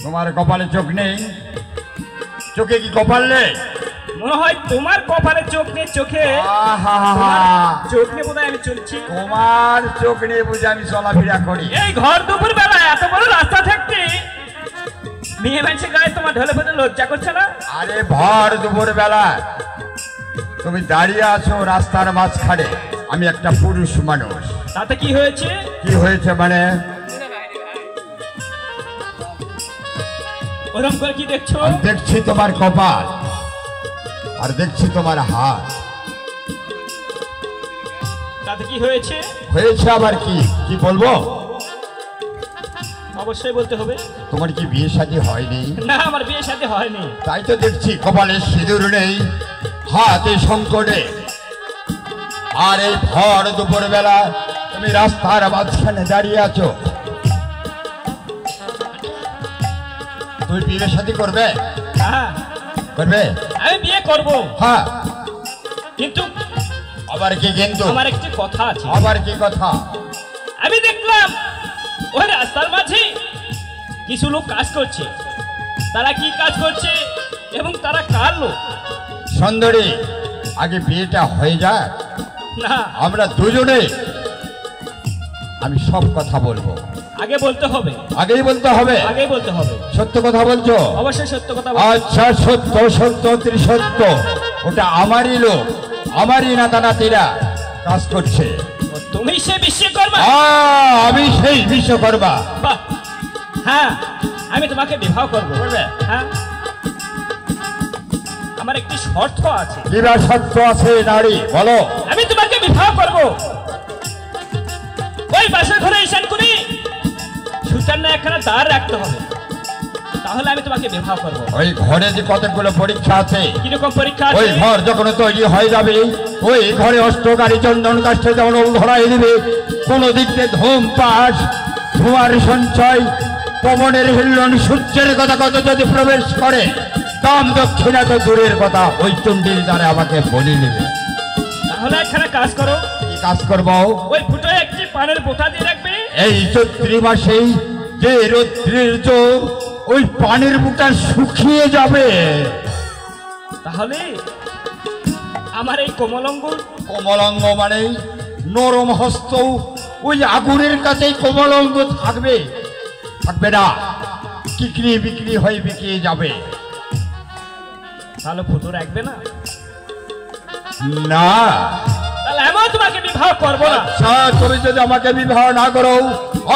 তোমার কপালে চোখ নেই? চোখে কি কপাল নেই? মনে হয় তোমার কপালে চোখ নেই। চোখে চোখ নিয়ে বোধহয় আমি চলছি। তোমার চোখ নিয়ে বুঝে আমি চলাফেরা করি। এই ঘর দুপুর বেলা এত বড় রাস্তা থাকতে মেয়ে মানুষের গায়ে তোমার ঢলে ফেলে লজ্জা করছে না? আরে ভর দুপুর বেলা তুমি দাঁড়িয়ে আছো রাস্তার মাঝখানে, আমি একটা পুরুষ মানুষ। তাতে কি হয়েছে? কি হয়েছে মানে? ওরকম করে কি দেখছো? দেখছি তোমার কপাল আর দেখছি তোমার হাত। তাতে কি হয়েছে? হয়েছে আবার কি? কি বলবো? অবশ্যই বলতে হবে। তোমার কি বিয়ে শাদী হয়নি? না, আমার বিয়ে শাদী হয়নি। তাই তো দেখছি কপালে সিঁদুর নেই, হাতে সংকটে, আর এই ভর দুপুর বেলা তুমি রাস্তার মাঝখানে দাঁড়িয়ে আছো। তুমি বিয়ে শাদী করবে? হ্যাঁ করবে? আমি বিয়ে করব। হ্যাঁ, কিন্তু আবার কি কিন্তু? আমার একটি কথা আছে। আবার কি কথা? আমি দেখলাম ওই রাস্তার মাঝে কিছু লোক কাজ করছে। তারা কি কাজ করছে এবং তারা কার লোক? সুন্দরী, আগে বিয়েটা হয়ে যায়, না আমরা দুজনে আমি সব কথা বলবো। আগে বলতে হবে। আগেই বলতে হবে? আগেই বলতে হবে। সত্য কথা বলছো? অবশ্যই সত্য কথা। আচ্ছা, সত্য সত্য ত্রিসত্য, ওটা আমারই লোক, আমারই নাতানাতিরা কাজ করছে। তুমি সে বিশ্বকর্মা? আমি সেই বিশ্বকর্মা। হ্যাঁ, আমি তোমাকে বিবাহ করবো। হ্যাঁ, আমার একটি শর্ত আছে। কিবা শর্ত আছে নারী? বলো। আমি তোমাকে বিবাহ করব। ওই বাসা ঘরে ঈশান করি সুতার না একখানা দ্বার রাখতে হবে, তাহলে আমি তোমাকে বিবাহ করব। ওই ঘরে যে কতগুলো পরীক্ষা আছে। কিরকম পরীক্ষা আছে? ওই ঘর যখন তৈরি হয়ে যাবে, ওই ঘরে অষ্টকারী চন্দন কাষ্ঠে যেমন ধরাই দিবে, কোন দিক দিয়ে ধূম পাশ, ধোঁয়ার সঞ্চয়, পবনের হিল্লন, সূর্যের কথা কত যদি প্রবেশ করে, দাম দক্ষিণা তো দূরের কথা, ওই চণ্ডীর দ্বারা আমাকে বলি নেবে। তাহলে একখানা কাজ করো। কি কাজ করবো? ওই ফুটোয় একটি পানের বোঁটা দিয়ে রাখবে। এই চৈত্রী মাসেই যে রৌদ্রের জোর, ওই পানের বুটা শুকিয়ে যাবে। তাহলে আমার এই কোমলঙ্গ, কোমলঙ্গ মানে নরম হস্ত, ওই আগুনের কাছেই কোমলঙ্গ থাকবে, থাকবে না, কিকরি বিক্রি হয়ে বিকিয়ে যাবে। তাহলে ফুটো রাখবে না? না। তাহলে এমন তোমাকে বিবাহ করবো না। আচ্ছা, তুমি যদি আমাকে বিবাহ না করো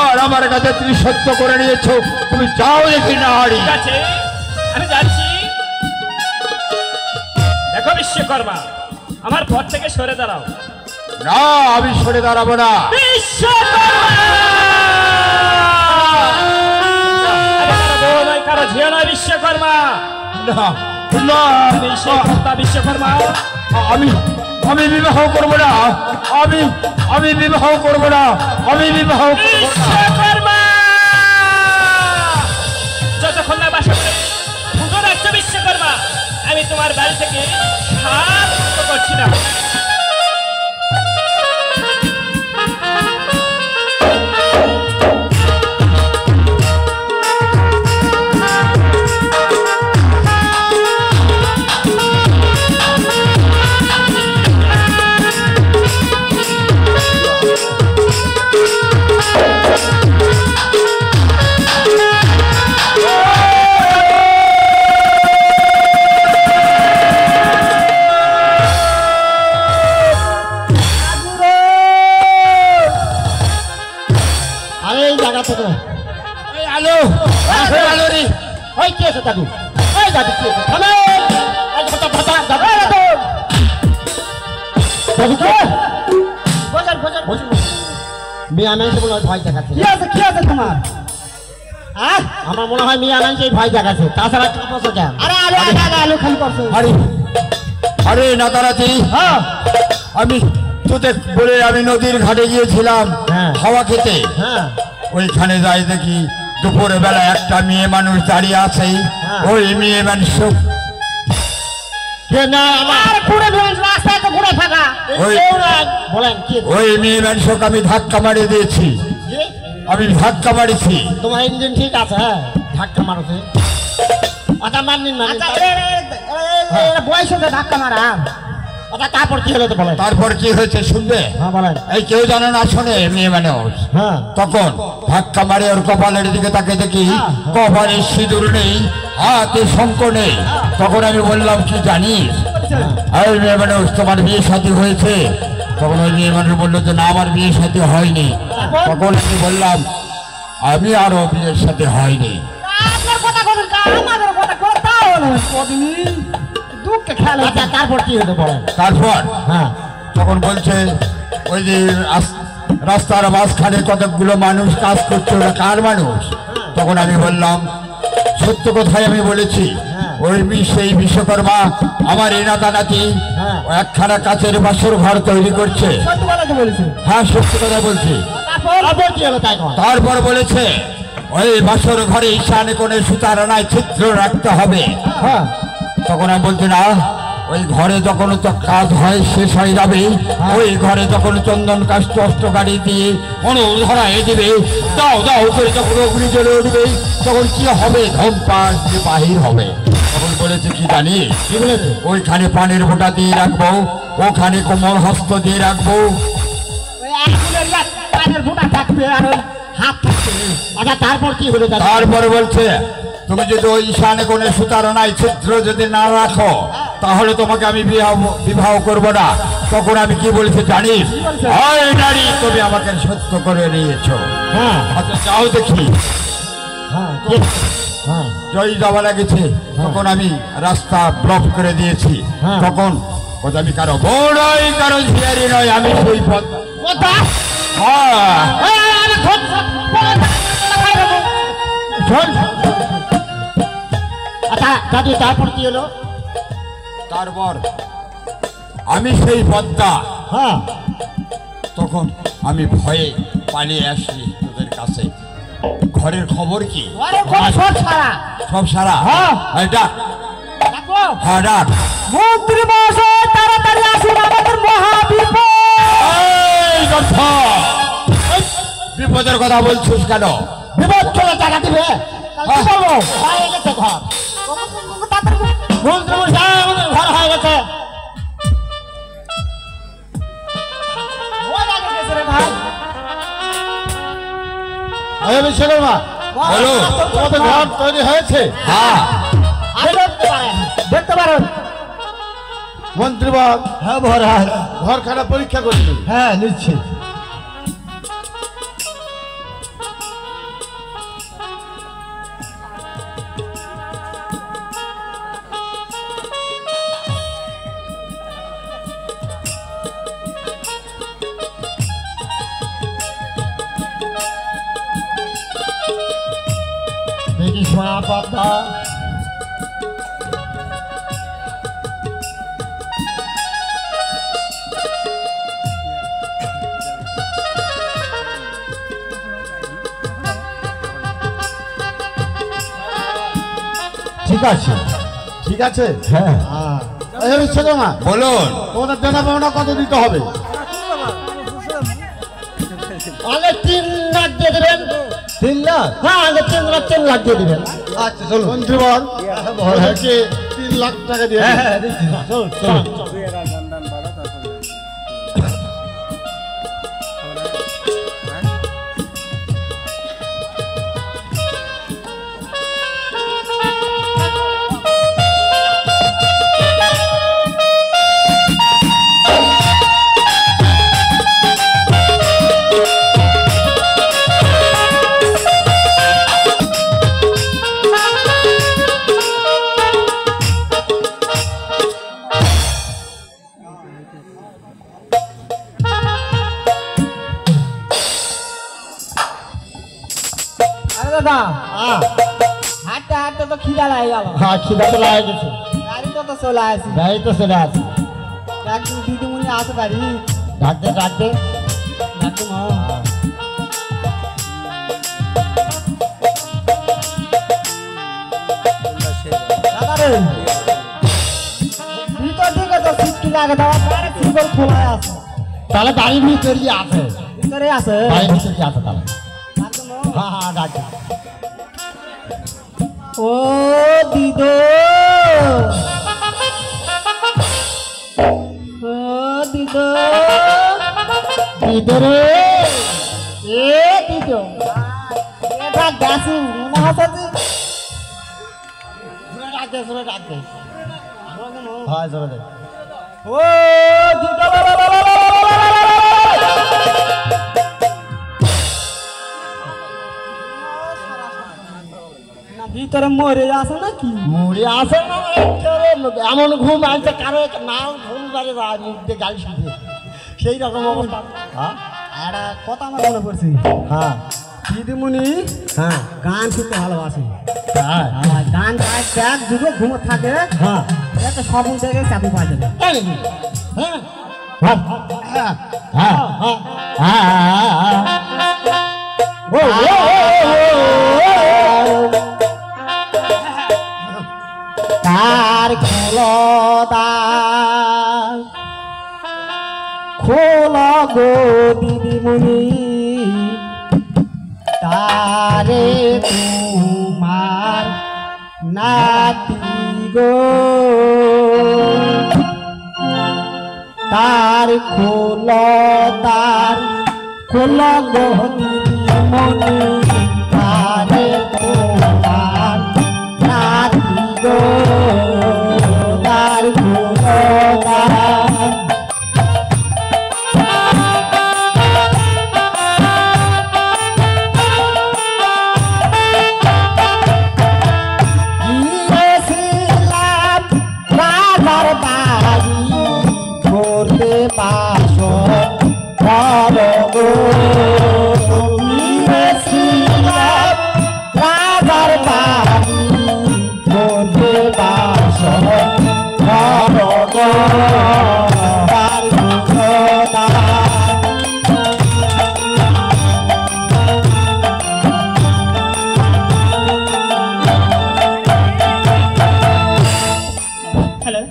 আর আমার কাছে তুমি সত্য করে নিয়েছো, তুমি যাও দেখি না। ঠিক আছে, আমি যাচ্ছি। দেখো বিশ্বকর্মা, আমার পথ থেকে সরে দাঁড়াও। না, আমি সরে দাঁড়াবো না। কারো ঝিও নয় বিশ্বকর্মা। বিশ্বকর্মা, আমি বিবাহ করবো না। আমি বিবাহ করবো না। আমি বিবাহ বিশ্বকর্মা। যতক্ষণ না বাসা করে ফুটো রাখছো বিশ্বকর্মা, আমি তোমার বাড়ি থেকে সাত করছি না। আমার মনে হয় মিয়া নাইছে ভয় দেখাচ্ছে, তাছাড়া আরে নাতারাতি, আমি তোদের বলে আমি নদীর ঘাটে গিয়েছিলাম হাওয়া খেতে। ওইখানে যাই দেখি দুপুর বেলা একটা মেয়ে মানুষ দাঁড়িয়ে আছে। ওই মেয়ে মানুষ ওই মেয়ে মানুষকে আমি ধাক্কা মারিয়ে দিয়েছি। আমি ধাক্কা মারিছি। তোমার ইঞ্জিন ঠিক আছে? ধাক্কা মারছে আচ্ছা মাননি আচ্ছা বয়স হতে ধাক্কা মারা আচ্ছা তারপর কি হলো তো বলেন তারপর কি হয়েছে শুনবে? হ্যাঁ বলেন এই কেউ জানে না শোনে মেয়ে মানুষ। হ্যাঁ তখন ধাক্কা মারে ওর কপালের দিকে তাকে দেখি কপালে সিঁদুর নেই, হাতে শঙ্খ নেই। তখন আমি বললাম কি জানিস এই মেয়ে মানুষ তোমার বিয়ে শাদী হয়েছে? তখন ওই মেয়ে মানুষ বললো যে না আমার বিয়ে শাদী হয়নি। তখন আমি বললাম আমি আরো বিয়ের সাথে হয়নি। আপনার কথা বলুন আমাদের কথা কোথাও নেই কদিনই দুঃখে খেলা আচ্ছা তারপর কি হলো বলেন তারপর হ্যাঁ তখন বলছে ওই যে রাস্তার মাঝখানে কতকগুলো মানুষ কাজ করছে, ওরা কার মানুষ? তখন আমি বললাম সত্য কথাই আমি বলেছি, ওই সেই বিশ্বকর্মা আমার এই নাতা নাতি একখানা কাচের বাসর ঘর তৈরি করছে। সত্য কথা তো বলেছি। হ্যাঁ সত্য কথা বলছি। তারপর কি হলো তাই কন তারপর বলেছে ওই বাসর ঘরে ঈশানে কোণে সুতারানায় ছিদ্র রাখতে হবে। হ্যাঁ তখন আমি বলছি না, ওই ঘরে যখন তো কাজ হয় শেষ হয়ে যাবে, ওই ঘরে যখন চন্দন কাষ্ঠ অষ্ট গাড়ি দিয়ে অনুধরায় দিবে, দাও দাও করে যখন অগ্নি জ্বলে উঠবে, তখন কি হবে? ধূমপান দিয়ে বাহির হবে। তখন বলেছে কি জানিস? কি বলেছে ওইখানে পানের ফোঁটা দিয়ে রাখবো, ওখানে কোমল হস্ত দিয়ে রাখবো। ওই একদিনের পানের ফোঁটা থাকবে আর ওই হাত থাকবে। আচ্ছা তারপর কি হলো তারপরে বলছে তুমি যদি ওই ঈশানে কোণে সুতারানায় ছিদ্র যদি না রাখো তাহলে তোমাকে আমি বিবাহ করব না। তখন আমি কি বলেছি জানিস? ওই নারী তুমি আমাকে সত্য করে নিয়েছো। হ্যাঁ আচ্ছা যাও দেখি। হ্যাঁ হ্যাঁ জয় যাওয়া লাগেছে, তখন আমি রাস্তা ব্লক করে দিয়েছি। হ্যাঁ। তখন কথা আমি কারো বউ নয়, কারো ঝিয়ারি নয়, আমি সেই পথ। কথা হ্যাঁ আচ্ছা দাদু তারপর কি হলো তারপর আমি সেই পদ্মা। হ্যাঁ তখন আমি ভয়ে পালিয়ে আসি তোদের কাছে। ঘরের খবর কি? আরে কোন সর ছাড়া সব সারা? হ্যাঁ। এই ডাক। দেখো হ্যাঁ ডাক। মন্ত্রী মহাশয় তাড়াতাড়ি আসুন, আমাদের মহা বিপদ। এই কথা! এই বিপদের কথা বলছিস কেন? বিপদ চলে টাকা দিবে কি বলবো? হয়ে গেছে ঘর তাড়াতাড়ি মন্ত্রী মশাই আমাদের ঘর হয়ে গেছে ওই আগে গেছে রে ভাই। বিশ্বকর্মা বলো। তোমাদের ঘর তৈরি হয়েছে হ্যাঁ আরে দেখতে পারেন, দেখতে পারেন। মন্ত্রীবাদ হ্যাঁ ঘরখানা পরীক্ষা করছি হ্যাঁ নিচ্ছি দেখি সোনা পাতা ঠিক আছে ঠিক আছে হ্যাঁ বিশ্বকর্মা বলুন। তোমাদের দেনা পাওনা কত দিতে হবে আগে 3 লাখ দিয়ে দেবেন 3 লাখ হ্যাঁ আগে 3 লাখ দিয়ে দিবেন আচ্ছা চলো মন্ত্রীবর 3 লাখ টাকা দিয়ে হ্যাঁ চল চল আরে দাদা হাঁটতে হাঁটতে তো খিদা লাগে গেল। হ্যাঁ খিদা তো লাগে গেছে গাড়ি তো চলে আসি, গাড়ি তো চলে আছে একদিন দিদিমণি আসতে পারি ডাকতে ডাকতে ডাকতে না। দাদা রে ভিতর দিকে তো সিটকি লাগে, দাদা বাইরে সিটগুলো খোলা আছে। তাহলে বাড়ির ভিতরে আছে ভিতরে আছে বাড়ির ভিতরে আছে তাহলে ডাকতে না। হ্যাঁ হ্যাঁ ডাকতে ও দিদো ও দিদো দিদো রে এ দিদো এটা গাছি মনে হচ্ছে জোরে ডাকবে হ্যাঁ জোরে দে ও দিদো ভিতরে মরে আসে নাকি মুড়ি আসে না একেবারে এমন ঘুম আসছে কারো না ঘুম পারে মুখ দিয়ে গাল শুনছে সেই রকম অবস্থা হ্যাঁ একটা কথা আমার মনে পড়ছে হ্যাঁ দিদিমণি হ্যাঁ গান শুনতে ভালোবাসে হ্যাঁ গান গায় দেখ দুটো ঘুমো থাকে হ্যাঁ একটা স্বপ্ন থেকে চাকরি পাওয়া যাবে হ্যাঁ হ্যাঁ হ্যাঁ হ্যাঁ হ্যাঁ ও তার খোলদার খোল গো দিদিমণি তারে তোমার নাতি গো তার খোল গো দিদিমণি তারে তোমার নাতি গো তার খোল হ্যালো,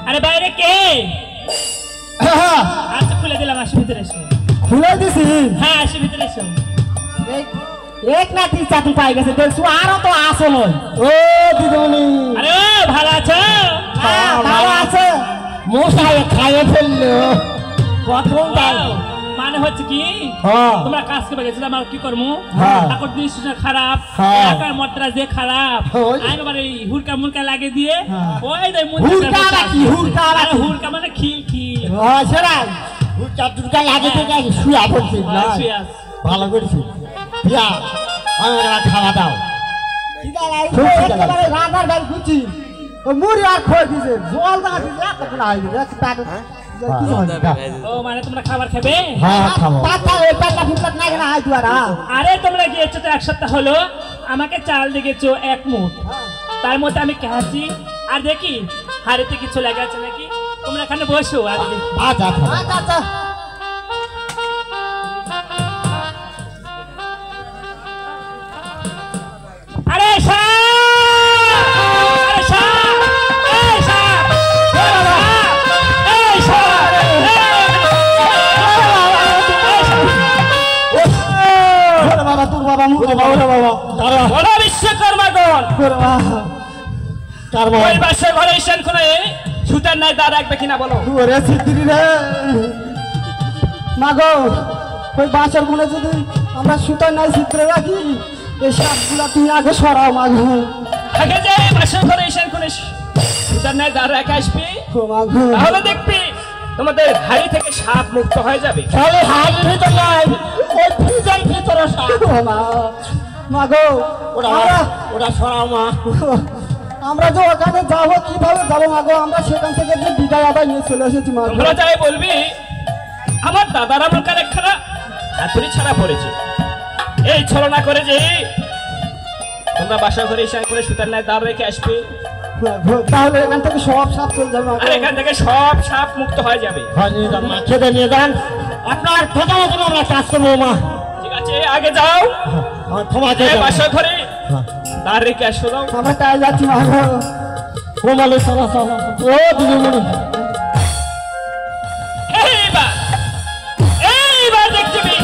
আরে বাইরে কে? আচ্ছা খুলে দিলাম, আসি ভিতরে এসো। খুলে দিছি হ্যাঁ আসি ভিতরে এসো। এক না তিন চাকরি পাই গেছে দেখছো আরো তো আসো নয় ও দিদিমণি আরে ও ভালো আছো? ভালো আছে মশাই খাইয়ে ফেললো প্রথম Wow, মানে হচ্ছে কি হ্যাঁ তোমরা কাজ করে গেছিলাম আর কি করবো হ্যাঁ। এখন দৃষ্টিটা খারাপ হ্যাঁ। এলাকার মতরা যে খারাপ ওই। একবারে হুরকা মুরকা লাগিয়ে দিয়ে হ্যাঁ। ওই দেয় হুরকা নাকি? হুরকা নাকি? হুরকা মানে খিল খিল সেরাই দুটা লাগে থেকে শুয়া পড়ছি না ভালো করেছি দিয়া আমার খাওয়া দাও একেবারে রান্নার বাড়ি খুঁজছি মুড়ি আর খোয় দিছে জল দা দিছে এতক্ষণ আই দিছে কি ও মানে তোমরা খাবার খাবে? হ্যাঁ খাবো পাতা ওই পাতা ফুটপাত নাই না আই দুয়ারা আরে তোমরা গিয়েছো তো এক সপ্তাহ হলো, আমাকে চাল দিয়েছো এক মুঠ, তার মধ্যে আমি খাচ্ছি আর দেখি হাড়িতে কিছু লেগে আছে নাকি। তোমরা এখানে বসো আর দেখি। আচ্ছা খাবো আচ্ছা আরে আরে বাবা তোর বাবা মুখ বাবা বাবা বলো বিশ্বকর্মাগণ, কার ওই বাসা ঘরে ঈশান কোণে সুতার নাই দা রাখবে কিনা বলো। ওরে সিদ্ধি রে মাগো ওই বাঁশের গুলো যদি আমরা সুতার নাই চিত্রে রাখি এই সাপগুলা তুমি আগে সরাও মাগো আগে যে বাসা ঘরে ঈশান কোণে সুতার নাই দা রেখে আসবি, ও মাগো তাহলে দেখবি তোমাদের হাড়ি থেকে সাপ মুক্ত হয়ে যাবে। তাহলে হাড়ির ভিতর নাই ওই ফ্রিজের ভিতরে সাপ ও মা মাগো ওটা ওটা সরাও মা আমরা যে ওখানে যাবো কিভাবে যাবো মাগো আমরা সেখান থেকে যে বিদায় আবার নিয়ে চলে এসেছি মাগো তোমরা যাই বলবি আমার দাদার আমলকার একখানা হাতুড়ি ছাড়া পড়েছে, এই ছলনা করে যে তোমরা বাসা ঘরে ঈশান করে সুতার নাই দাঁড় রেখে আসবে, তাহলে এখান থেকে সব সাপ চলে যাবে আর এখান থেকে সব সাপ মুক্ত হয়ে যাবে। হয় নিয়ে যান মা খেতে নিয়ে যান আপনার কথা মতন আমরা কাজ করবো মা ঠিক আছে আগে যাও, ক্ষমা এই বাসা ঘরে দাঁড় রেখে আসো দাও। আমরা তাই যাচ্ছি মাগো ও মালিক চলা চলা ও দিদিমণি এইবার দেখবি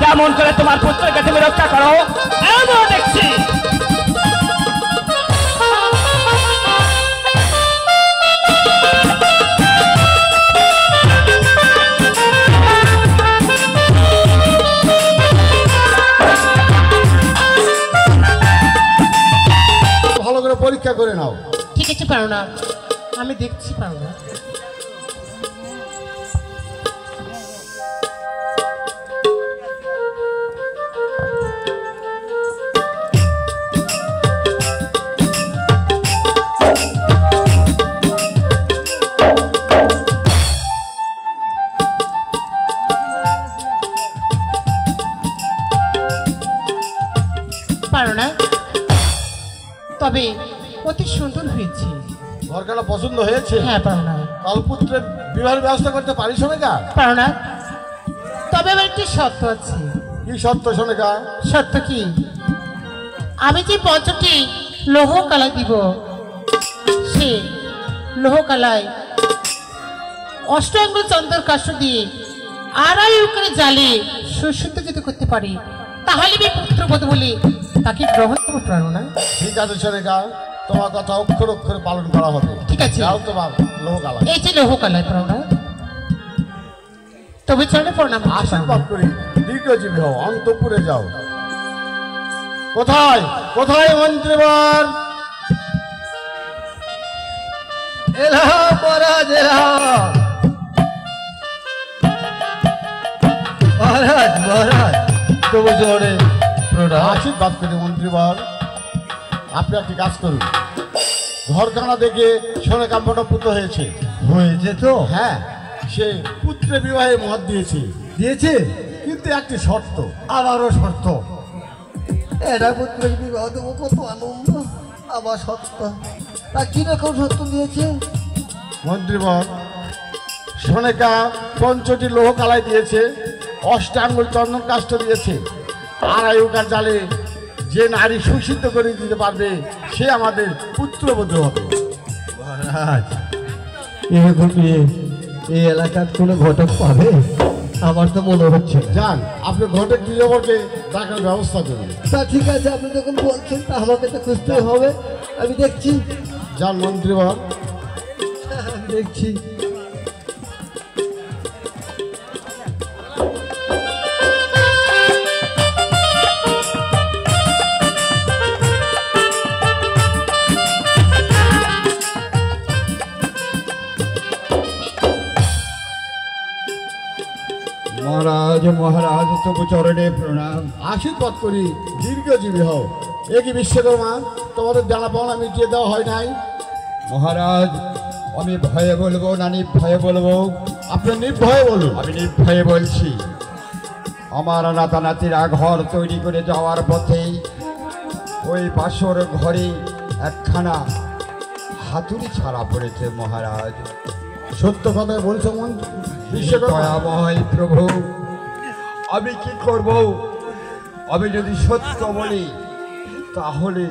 কেমন করে তোমার পুত্রকে তুমি রক্ষা করো, এমন করে নাও। ঠিক আছে পারো না, আমি দেখছি পারো না। পারো না, তবে অতি সুন্দর হয়েছে। ঘরখানা পছন্দ হয়েছে? হ্যাঁ পারো না, কালপুত্রের বিবাহের ব্যবস্থা করতে পারিস সোনেকা? পারো না, তবে আমার একটি শর্ত আছে। কি সত্য সোনেকা? সত্য কি, আমি যে পঞ্চটি লৌহ কালাই দিব, সে লৌহ কালায় অষ্টাঙ্গ চন্দর কাষ্ঠ দিয়ে আড়াই করে জালে সুশুদ্ধ যদি করতে পারি, তাহলে আমি পুত্রবধূ বলে তাকে গ্রহণ করতে পারবো না। ঠিক আছে সোনেকা, তোমার কথা অক্ষর অক্ষরে পালন করা হবে। ঠিক আছে, যাও তোমার লোক আলাদা। এই যে লৌহ কালায় পারো না, তবে চলে প্রণাম। আশীর্বাদ করি, দীর্ঘজীবী হও, অন্তপুরে যাও। কোথায় কোথায় মন্ত্রীবর? এলা মহারাজ, এলা মহারাজ, মহারাজ তবু জোরে প্রণাম। আশীর্বাদ করি মন্ত্রীবর। আপনি একটি কাজ করুন, ঘরখানা দেখে সোনেকা মোটাপুত হয়েছে। হয়েছে তো? হ্যাঁ, সে পুত্রের বিবাহে মত দিয়েছে, দিয়েছে, কিন্তু একটি শর্ত। আমারও শর্ত। এটা পুত্রের বিবাহ দেবো, কত আনন্দ আমার সত্য। তা কিরকম সত্য দিয়েছে? মন্ত্রীবর, সোনেকা পঞ্চটি লোহ কালাই দিয়েছে, অষ্টাঙ্গুল চন্দন কাষ্ঠ দিয়েছে, আড়াই উকার জালে যে নারী সুসিদ্ধ করে দিতে পারবে সে আমাদের পুত্রবধূ হবে। মহারাজ, এরকম বিয়ে এই এলাকার কোনো ঘটক পাবে? আমার তো মনে হচ্ছে না। যান, আপনি ঘটে গৃহবরকে ডাকার ব্যবস্থা করুন। তা ঠিক আছে, আপনি যখন বলছেন তা আমাকে তো খুঁজতে হবে। আমি দেখছি, যান মন্ত্রীবর। আমি দেখছি। মহারাজ, মহারাজ তবু চরণে প্রণাম। আশীর্বাদ করি, দীর্ঘজীবী হও। এ কি বিশ্বকর্মা, তোমাদের জানা পাওনা মিটিয়ে দেওয়া হয় নাই? মহারাজ, আমি ভয়ে বলবো না নির্ভয়ে বলবো? আপনি নির্ভয়ে বলুন। আমি নির্ভয়ে বলছি। আমার নাতানাতিরা ঘর তৈরি করে যাওয়ার পথেই ওই বাসর ঘরে একখানা হাতুড়ি ছাড়া পড়েছে মহারাজ। সত্য কথা বলছো বিশ্বকর্মা? দয়াময় প্রভু, আমি কি করব? আমি যদি সত্য বলি তাহলে